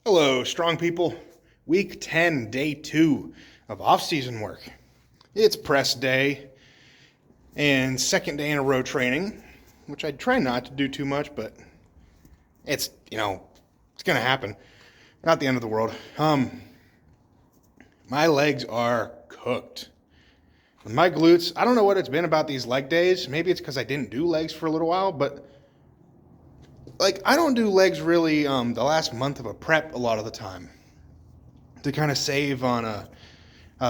Hello, strong people. Week 10, day 2 of off-season work. It's press day and second day in a row training, which I try not to do too much, but it's going to happen. Not the end of the world. My legs are cooked. My glutes, I don't know what it's been about these leg days. Maybe it's because I didn't do legs for a little while, but I don't do legs really the last month of a prep a lot of the time to kind of save on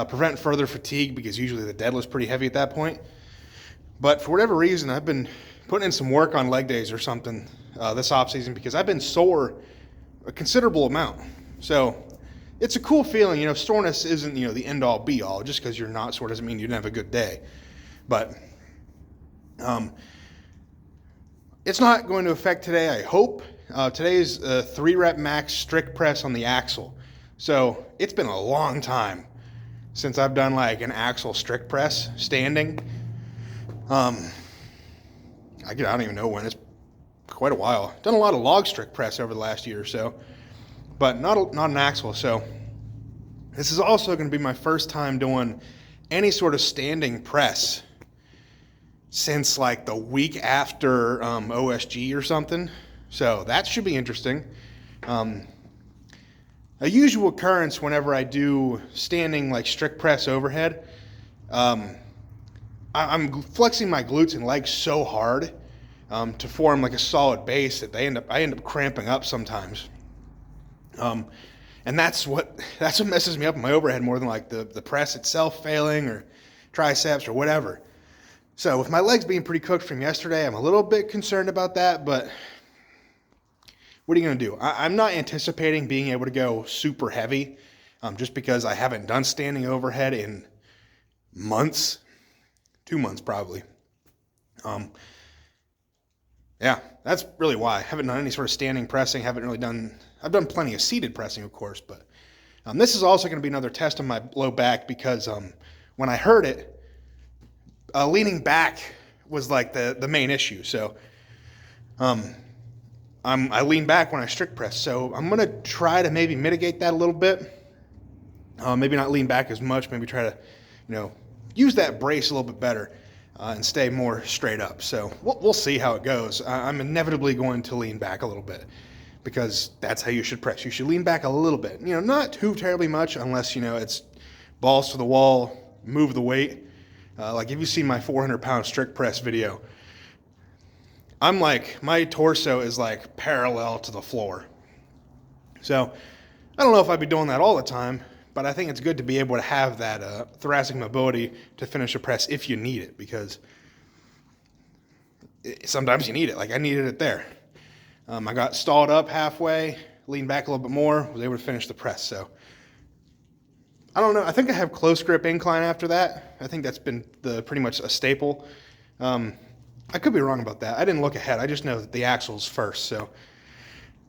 prevent further fatigue, because usually the deadlift's pretty heavy at that point. But for whatever reason, I've been putting in some work on leg days or something this off season because I've been sore a considerable amount. So it's a cool feeling. Soreness isn't the end all be all. Just because you're not sore doesn't mean you didn't have a good day. But it's not going to affect today, I hope. Today's a 3-rep max strict press on the axle. So it's been a long time since I've done an axle strict press standing. I don't even know when. It's quite a while. Done a lot of log strict press over the last year or so, but not an axle. So this is also going to be my first time doing any sort of standing press since the week after OSG or something. So that should be interesting. A usual occurrence whenever I do standing strict press overhead, I'm flexing my glutes and legs so hard to form a solid base that I end up cramping up sometimes. And that's what messes me up in my overhead more than the press itself failing or triceps or whatever. So with my legs being pretty cooked from yesterday, I'm a little bit concerned about that, but what are you going to do? I'm not anticipating being able to go super heavy just because I haven't done standing overhead in months, 2 months probably. Yeah, that's really why. I haven't done any sort of standing pressing. I've done plenty of seated pressing, of course, but this is also going to be another test on my low back because when I heard it, leaning back was the main issue. So I lean back when I strict press. So I'm going to try to maybe mitigate that a little bit. Maybe not lean back as much. Maybe try to, use that brace a little bit better and stay more straight up. So we'll see how it goes. I'm inevitably going to lean back a little bit because that's how you should press. You should lean back a little bit. Not too terribly much unless, it's balls to the wall, move the weight. If you see my 400-pound strict press video, my torso is parallel to the floor. So I don't know if I'd be doing that all the time, but I think it's good to be able to have that thoracic mobility to finish a press if you need it, because sometimes you need it. I needed it there. I got stalled up halfway, leaned back a little bit more, was able to finish the press. So I don't know. I think I have close grip incline after that. I think that's been pretty much a staple. I could be wrong about that. I didn't look ahead. I just know that the axle's first. So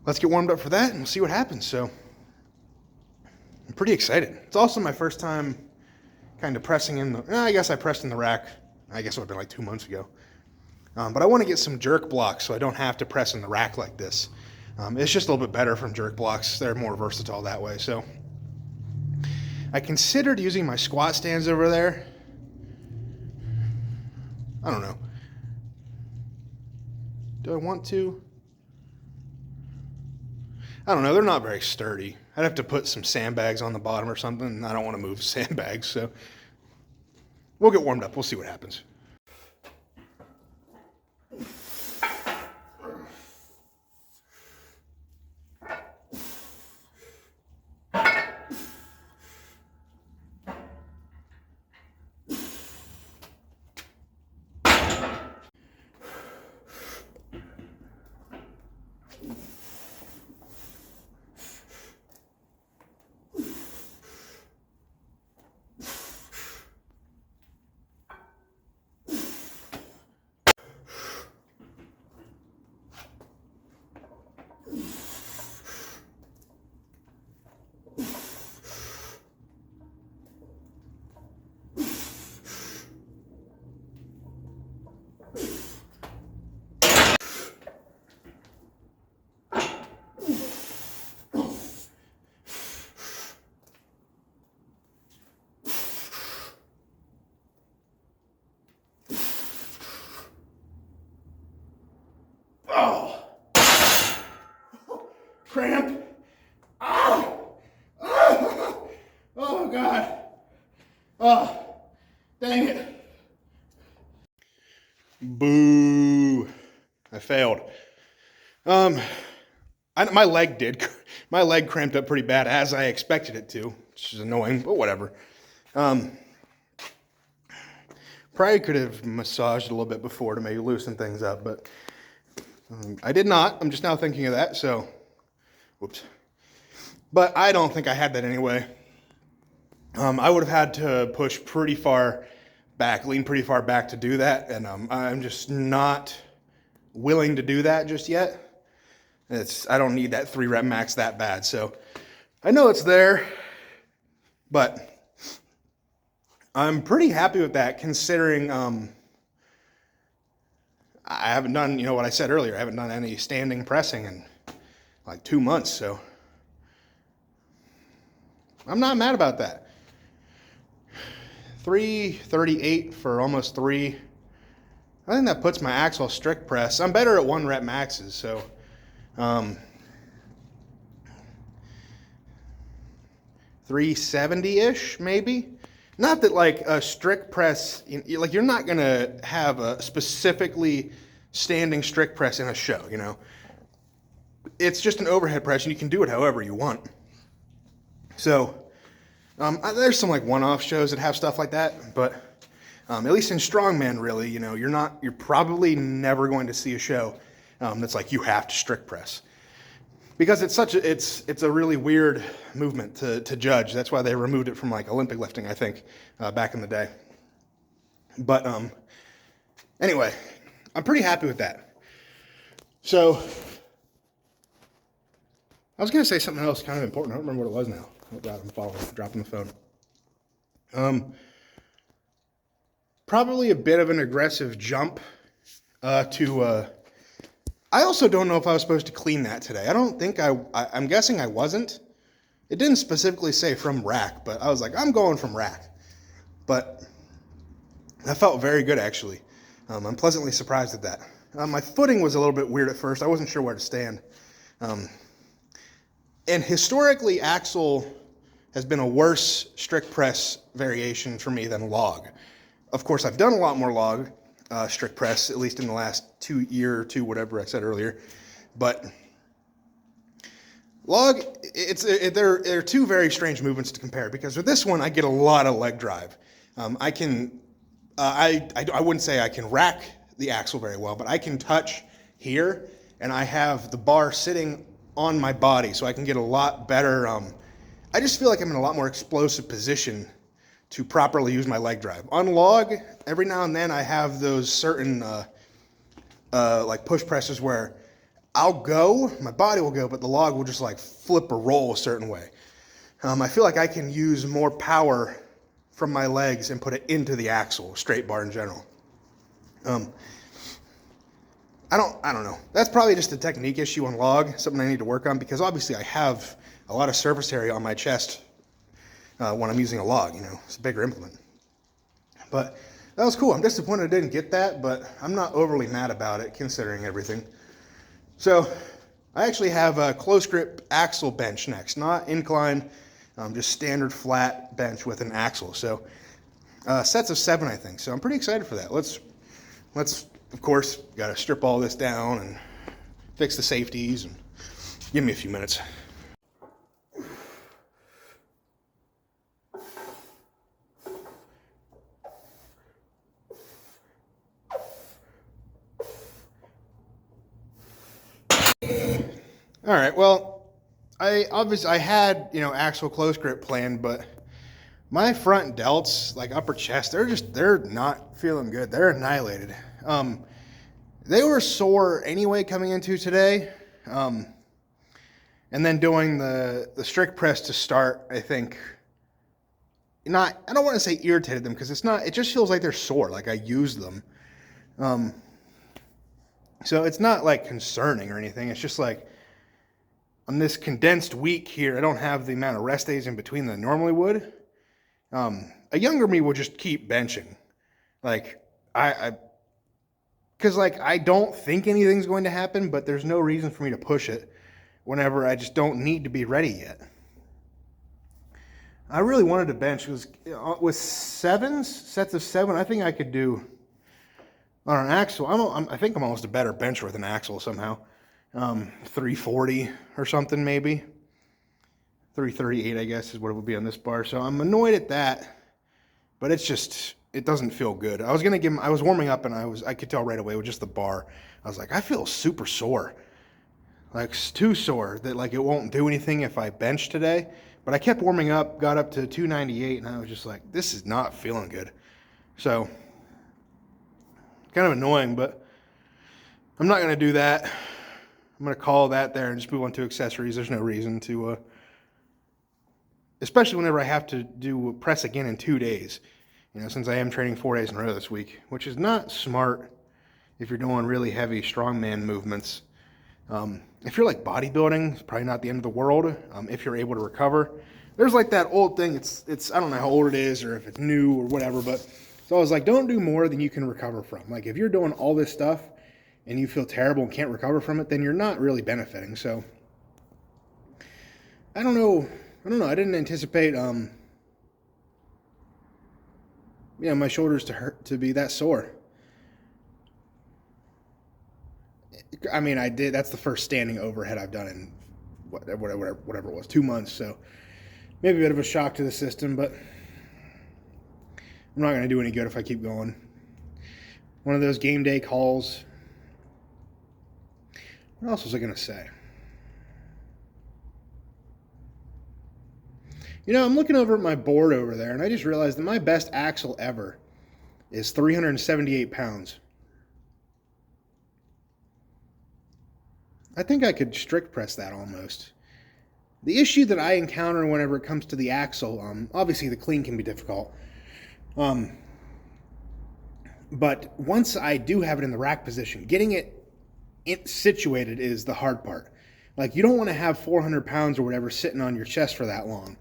let's get warmed up for that and we'll see what happens. So I'm pretty excited. It's also my first time kind of pressing I guess I pressed in the rack. I guess it would have been 2 months ago. But I want to get some jerk blocks so I don't have to press in the rack like this. It's just a little bit better from jerk blocks. They're more versatile that way. So I considered using my squat stands over there. I don't know. Do I want to? I don't know. They're not very sturdy. I'd have to put some sandbags on the bottom or something, and I don't want to move sandbags. So we'll get warmed up. We'll see what happens. cramp. Oh, oh, oh God. Oh, dang it. Boo. I failed. My leg cramped up pretty bad, as I expected it to, which is annoying, but whatever. Probably could have massaged a little bit before to maybe loosen things up, but I did not. I'm just now thinking of that, so whoops. But I don't think I had that anyway. I would have had to push pretty far back, lean pretty far back to do that, and I'm just not willing to do that just yet. I don't need that 3 rep max that bad, so I know it's there, but I'm pretty happy with that, considering I haven't done, what I said earlier, I haven't done any standing pressing in like 2 months, so I'm not mad about that. 338 for almost 3. I think that puts my actual strict press. I'm better at 1 rep maxes, so 370-ish maybe. Not that like a strict press, like you're not gonna have a specifically standing strict press in a show, It's just an overhead press, and you can do it however you want. So there's some like one-off shows that have stuff like that, but at least in strongman, really, you're probably never going to see a show that's like you have to strict press, because it's a really weird movement to judge. That's why they removed it from like Olympic lifting, I think, back in the day. But anyway, I'm pretty happy with that. So I was gonna say something else kind of important. I don't remember what it was now. Oh God, I'm dropping the phone. Probably a bit of an aggressive jump I also don't know if I was supposed to clean that today. I don't think I'm guessing I wasn't. It didn't specifically say from rack, but I was like, I'm going from rack. But that felt very good, actually. I'm pleasantly surprised at that. My footing was a little bit weird at first. I wasn't sure where to stand. And historically, axle has been a worse strict press variation for me than log. Of course, I've done a lot more log strict press, at least in the last 2 year or 2, whatever I said earlier. But log, they're 2 very strange movements to compare, because with this one, I get a lot of leg drive. I wouldn't say I can rack the axle very well, but I can touch here, and I have the bar sitting on my body, so I can get a lot better. I just feel like I'm in a lot more explosive position to properly use my leg drive. On log, every now and then I have those certain like push presses where my body will go, but the log will just like flip or roll a certain way. I feel like I can use more power from my legs and put it into the axle, straight bar in general. I don't know. That's probably just a technique issue on log, something I need to work on, because obviously I have a lot of surface area on my chest when I'm using a log, it's a bigger implement. But that was cool. I'm disappointed I didn't get that, but I'm not overly mad about it considering everything. So I actually have a close grip axle bench next, not incline, just standard flat bench with an axle. So sets of 7, I think. So I'm pretty excited for that. Let's of course, got to strip all this down and fix the safeties, and give me a few minutes. All right, well, I had, actual close grip planned, but my front delts, like upper chest, they're not feeling good. They're annihilated. They were sore anyway coming into today. And then doing the strict press to start, I think, I don't want to say irritated them, because it just feels like they're sore, like I used them. So it's not like concerning or anything. It's just like, on this condensed week here, I don't have the amount of rest days in between that I normally would. A younger me would just keep benching. Like, because like I don't think anything's going to happen, but there's no reason for me to push it whenever I just don't need to be ready yet. I really wanted to bench because with sets of 7, I think I could do on an axle. I think I'm almost a better bencher with an axle somehow. 340 or something maybe. 338 I guess is what it would be on this bar. So I'm annoyed at that, but it's just, it doesn't feel good. I was warming up and I could tell right away with just the bar. I was like, I feel super sore. Like too sore that like it won't do anything if I bench today. But I kept warming up, got up to 298, and I was just like, this is not feeling good. So, kind of annoying, but I'm not going to do that. I'm going to call that there and just move on to accessories. There's no reason to, especially whenever I have to do press again in 2 days. You know, since I am training 4 days in a row this week, which is not smart if you're doing really heavy strongman movements. If you're like bodybuilding, it's probably not the end of the world. If you're able to recover, there's like that old thing. It's I don't know how old it is or if it's new or whatever, but it's always like, don't do more than you can recover from. Like if you're doing all this stuff and you feel terrible and can't recover from it, then you're not really benefiting. So I don't know. I didn't anticipate, my shoulders to be that sore. I mean, I did. That's the first standing overhead I've done in whatever it was, 2 months. So maybe a bit of a shock to the system, but I'm not going to do any good if I keep going. One of those game day calls. What else was I going to say? You know, I'm looking over at my board over there, and I just realized that my best axle ever is 378 pounds. I think I could strict press that almost. The issue that I encounter whenever it comes to the axle, obviously the clean can be difficult. But once I do have it in the rack position, getting it situated is the hard part. Like you don't want to have 400 pounds or whatever sitting on your chest for that long.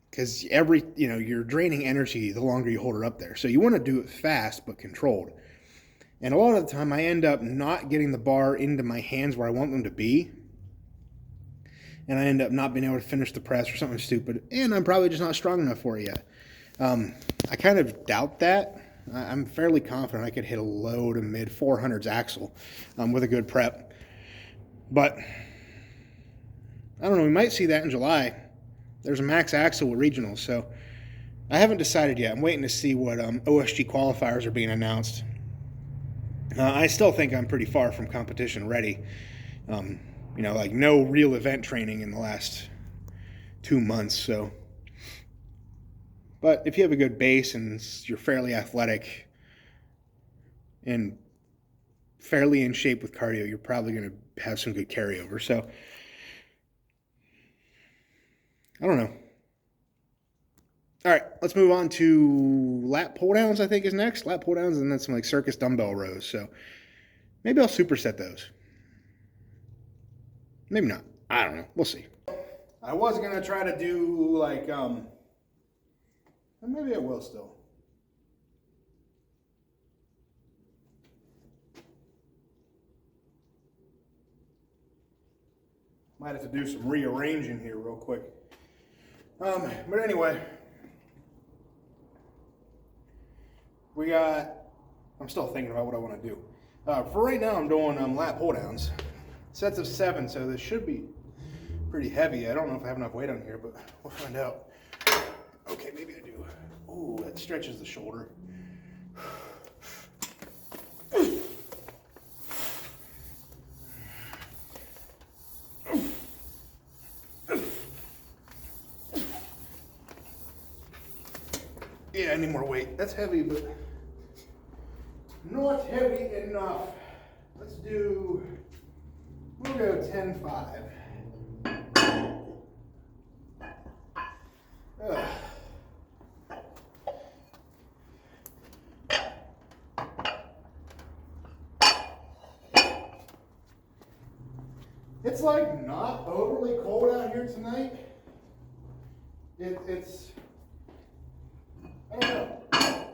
Because you're draining energy the longer you hold it up there. So you want to do it fast but controlled. And a lot of the time I end up not getting the bar into my hands where I want them to be. And I end up not being able to finish the press or something stupid. And I'm probably just not strong enough for it yet. I kind of doubt that. I'm fairly confident I could hit a low to mid 400s axle with a good prep. But I don't know, we might see that in July. There's a max axle with regionals. So I haven't decided yet. I'm waiting to see what OSG qualifiers are being announced. I still think I'm pretty far from competition ready. Like no real event training in the last 2 months. So, but if you have a good base and you're fairly athletic and fairly in shape with cardio, you're probably going to have some good carryover. So, I don't know. All right, let's move on to lat pull downs, I think is next. Lat pull downs and then some like circus dumbbell rows. So maybe I'll superset those. Maybe not. I don't know. We'll see. I was going to try to do like, maybe I will still. Might have to do some rearranging here real quick. But anyway. I'm still thinking about what I want to do. For right now, I'm doing lat pull downs. Sets of 7, so this should be pretty heavy. I don't know if I have enough weight on here, but we'll find out. Okay, maybe I do. Ooh, that stretches the shoulder. Yeah, I need more weight. That's heavy, but not heavy enough. We'll go 10-5. It's like not overly cold out here tonight. It's I don't know.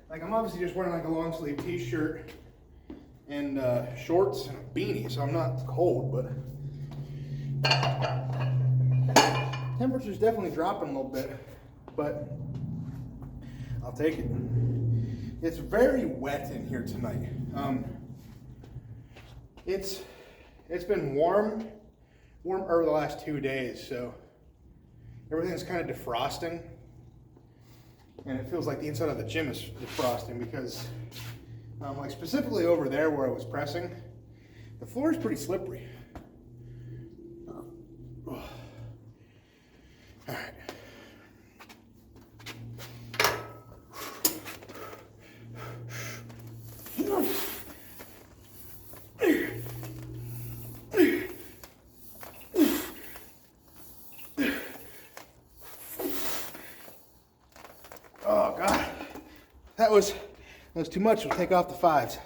Like I'm obviously just wearing like a long sleeve t-shirt and shorts and a beanie, so I'm not cold, but temperature's definitely dropping a little bit, but I'll take it. It's very wet in here tonight. It's been warmer the last 2 days, so everything's kind of defrosting, and it feels like the inside of the gym is defrosting because, like specifically over there where I was pressing, the floor is pretty slippery. All right. Oh God, that was too much. We'll take off the 5s.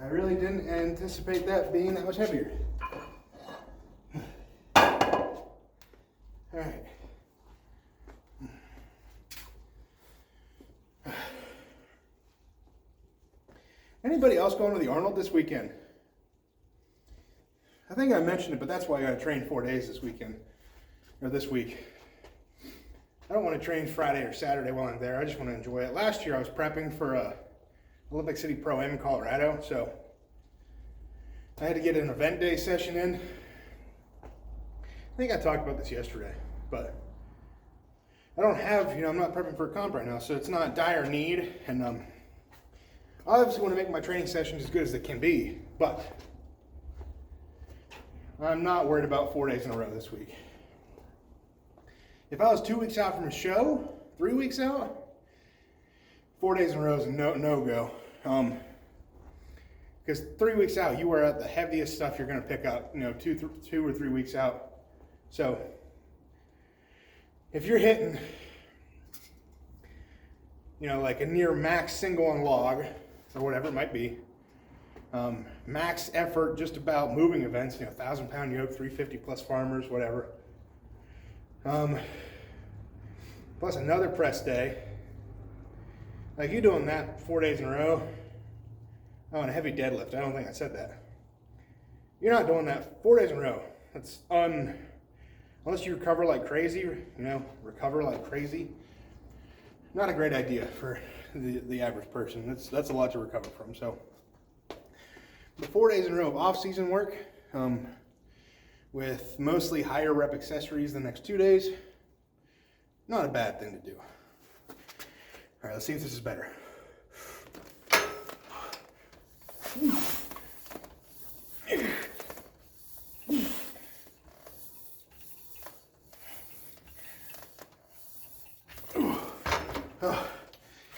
I really didn't anticipate that being that much heavier. All right. Anybody else going to the Arnold this weekend? I think I mentioned it, but that's why I got to train 4 days this weekend, or this week. I don't want to train Friday or Saturday while I'm there. I just want to enjoy it. Last year I was prepping for Olympic City Pro-Am in Colorado, so I had to get an event day session in. I think I talked about this yesterday, but I don't have, I'm not prepping for a comp right now, so it's not dire need, and I obviously want to make my training sessions as good as they can be, but I'm not worried about 4 days in a row this week. If I was 2 weeks out from a show, 3 weeks out, 4 days in a row is a no-go. Because 3 weeks out, you are at the heaviest stuff you're going to pick up, 2 or 3 weeks out. So if you're hitting, like a near max single on log, or whatever it might be, max effort just about moving events, 1,000-pound yoke, 350 plus farmers, whatever. Plus another press day. Like you doing that 4 days in a row. Oh, and a heavy deadlift. I don't think I said that. You're not doing that 4 days in a row. That's unless you recover like crazy, recover like crazy. Not a great idea for the average person. That's a lot to recover from. So the 4 days in a row of off-season work, with mostly higher rep accessories the next 2 days, not a bad thing to do. All right, let's see if this is better.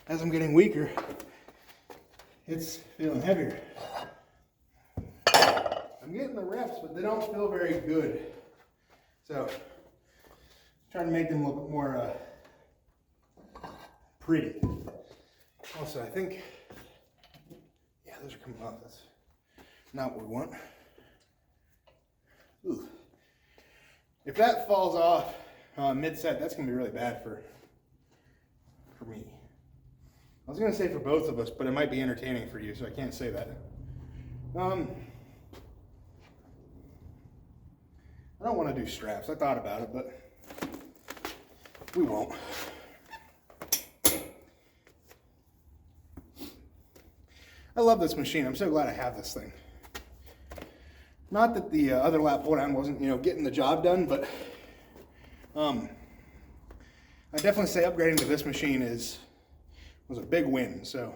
As I'm getting weaker, it's feeling heavier. I'm getting the reps, but they don't feel very good. So, trying to make them a little bit more pretty. Also, I think, yeah, those are coming off. That's not what we want. Ooh. If that falls off mid-set, that's going to be really bad for me. I was going to say for both of us, but it might be entertaining for you, so I can't say that. I don't want to do straps. I thought about it, but we won't. I love this machine. I'm so glad I have this thing. Not that the other lap pull down wasn't, getting the job done, but I definitely say upgrading to this machine was a big win. So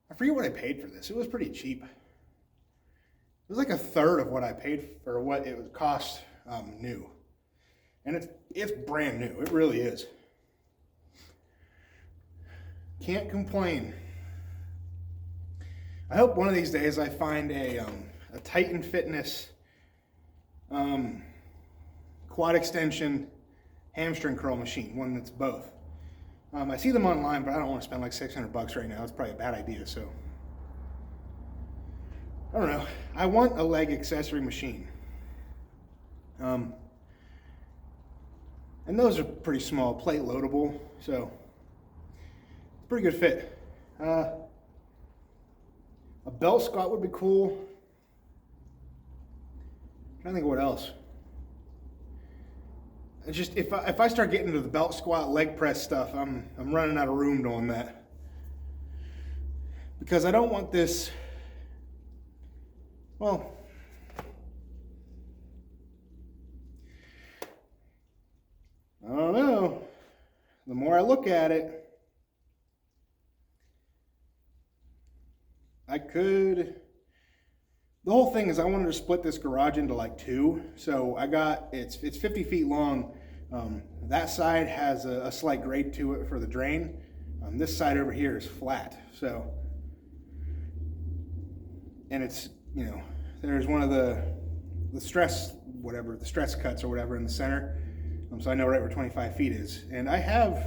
I forget what I paid for this. It was pretty cheap. It was like a third of what I paid for what it would cost new. And it's brand new. It really is. Can't complain. I hope one of these days I find a Titan Fitness quad extension hamstring curl machine, one that's both. I see them online, but I don't want to spend like $600 right now. It's probably a bad idea, so I don't know. I want a leg accessory machine. And those are pretty small, plate loadable, so pretty good fit. A belt squat would be cool. I'm trying to think of what else. It's just if I start getting into the belt squat, leg press stuff, I'm running out of room doing that. Because I don't want this, well, I don't know. The more I look at it, the whole thing is I wanted to split this garage into like two. So it's 50 feet long. That side has a slight grade to it for the drain. This side over here is flat. So, and it's, there's one of the stress cuts or whatever in the center. So I know right where 25 feet is. And I have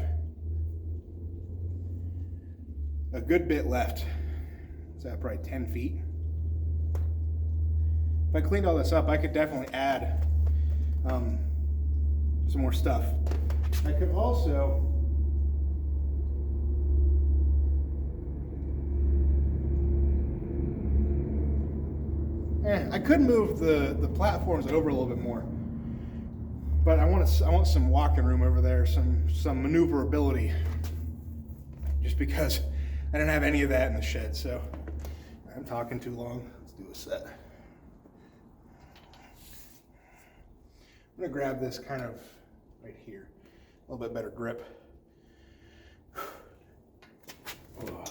a good bit left. Is that probably 10 feet? If I cleaned all this up, I could definitely add some more stuff. I could also I could move the platforms over a little bit more, but I want some walking room over there, some maneuverability, just because I didn't have any of that in the shed. So I'm talking too long. Let's do a set. I'm gonna grab this kind of right here, a little bit better grip. Oh.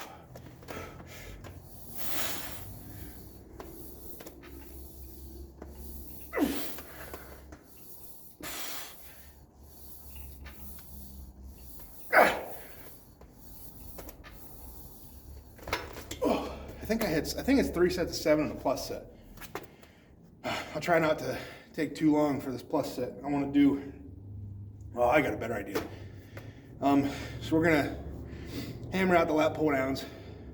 I think it's 3 sets of 7 and a plus set. I'll try not to take too long for this plus set. I want to do, well, I got a better idea. So we're gonna hammer out the lat pull downs,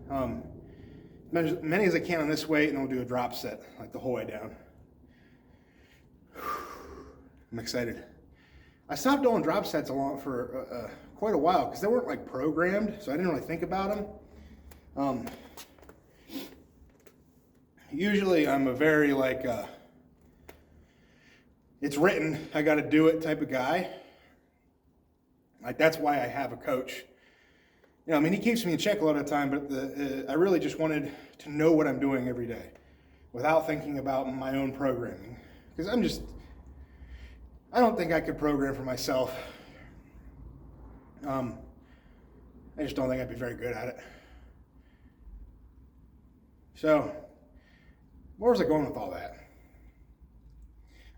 as many as I can on this weight, and we'll do a drop set, like the whole way down. I'm excited. I stopped doing drop sets for quite a while because they weren't like programmed, so I didn't really think about them. Usually I'm a very like, it's written, I got to do it type of guy. Like that's why I have a coach. I mean, he keeps me in check a lot of the time, but I really just wanted to know what I'm doing every day without thinking about my own programming. Because I don't think I could program for myself. I just don't think I'd be very good at it. So, where was I going with all that?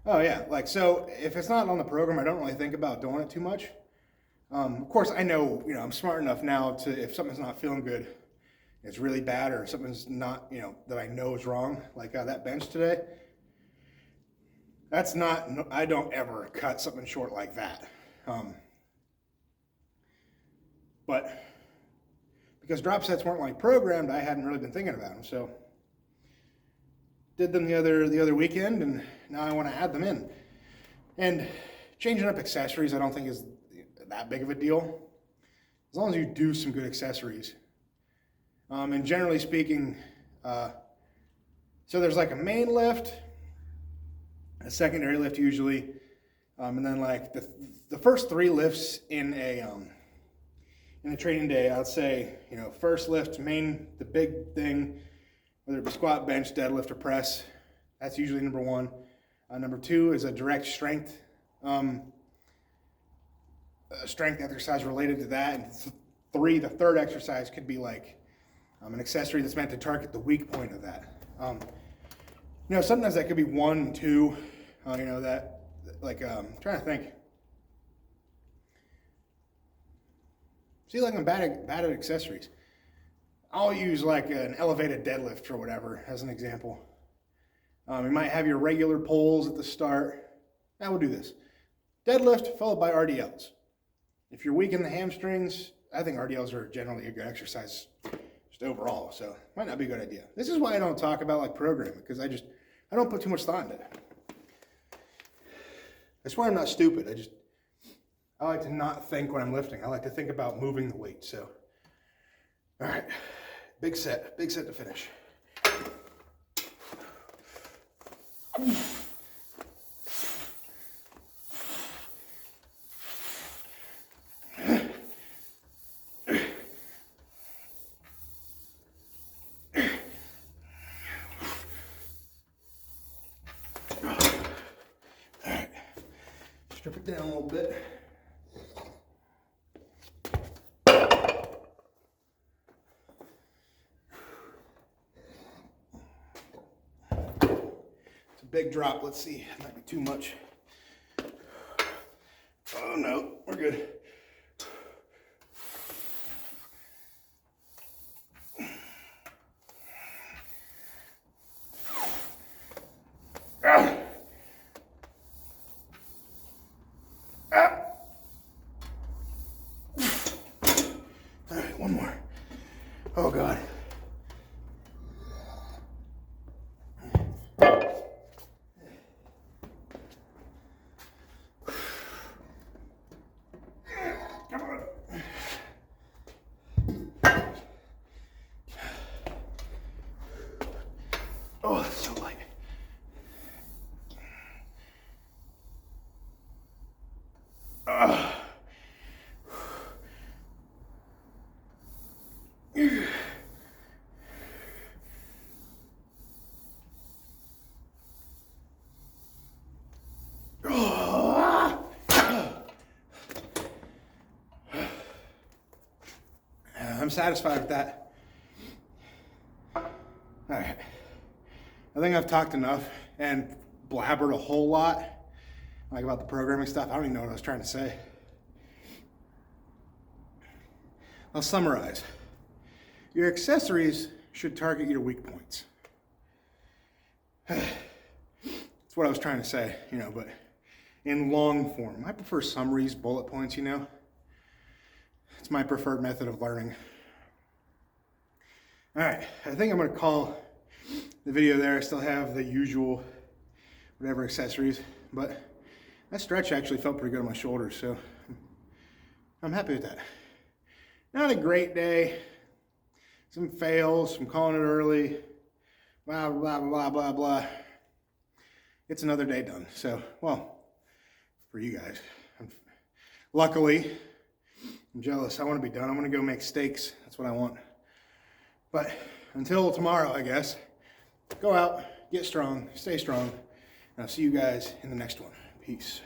Oh yeah, like, so if it's not on the program, I don't really think about doing it too much. Of course, I know, I'm smart enough now to, if something's not feeling good, it's really bad, or something's not, that I know is wrong, like that bench today, I don't ever cut something short like that. But because drop sets weren't like programmed, I hadn't really been thinking about them, so did them the other weekend, and now I want to add them in. And changing up accessories, I don't think is that big of a deal, as long as you do some good accessories. And generally speaking, so there's like a main lift, a secondary lift usually, and then like the first 3 lifts in a training day, I'd say, first lift, the big thing, whether it be squat, bench, deadlift, or press, that's usually number 1. Number 2 is a direct strength exercise related to that. And 3, the third exercise could be like an accessory that's meant to target the weak point of that. Sometimes that could be 1 and 2, that, like, I'm trying to think. See, like I'm bad at accessories. I'll use like an elevated deadlift or whatever as an example. You might have your regular pulls at the start. Now we'll do this. Deadlift followed by RDLs. If you're weak in the hamstrings, I think RDLs are generally a good exercise just overall, so might not be a good idea. This is why I don't talk about like programming, because I don't put too much thought into it. I swear I'm not stupid. I like to not think when I'm lifting. I like to think about moving the weight. So All right, big set to finish. Strip it down a little bit. It's a big drop. Let's see. It might be too much. Oh no, we're good. All right, one more. Oh God. Come on. Oh, that's so light. I'm satisfied with that. All right. I think I've talked enough and blabbered a whole lot, like about the programming stuff. I don't even know what I was trying to say. I'll summarize. Your accessories should target your weak points. That's what I was trying to say, you know, but in long form. I prefer summaries, bullet points, you know. It's my preferred method of learning. All right, I think I'm gonna call the video there. I still have the usual whatever accessories, but that stretch actually felt pretty good on my shoulders, so I'm happy with that. Not a great day. Some fails, some calling it early, blah, blah, blah, blah, blah. It's another day done, so, well, for you guys. Luckily, I'm jealous. I want to be done. I want to go make steaks. That's what I want. But until tomorrow, I guess, go out, get strong, stay strong, and I'll see you guys in the next one. Peace.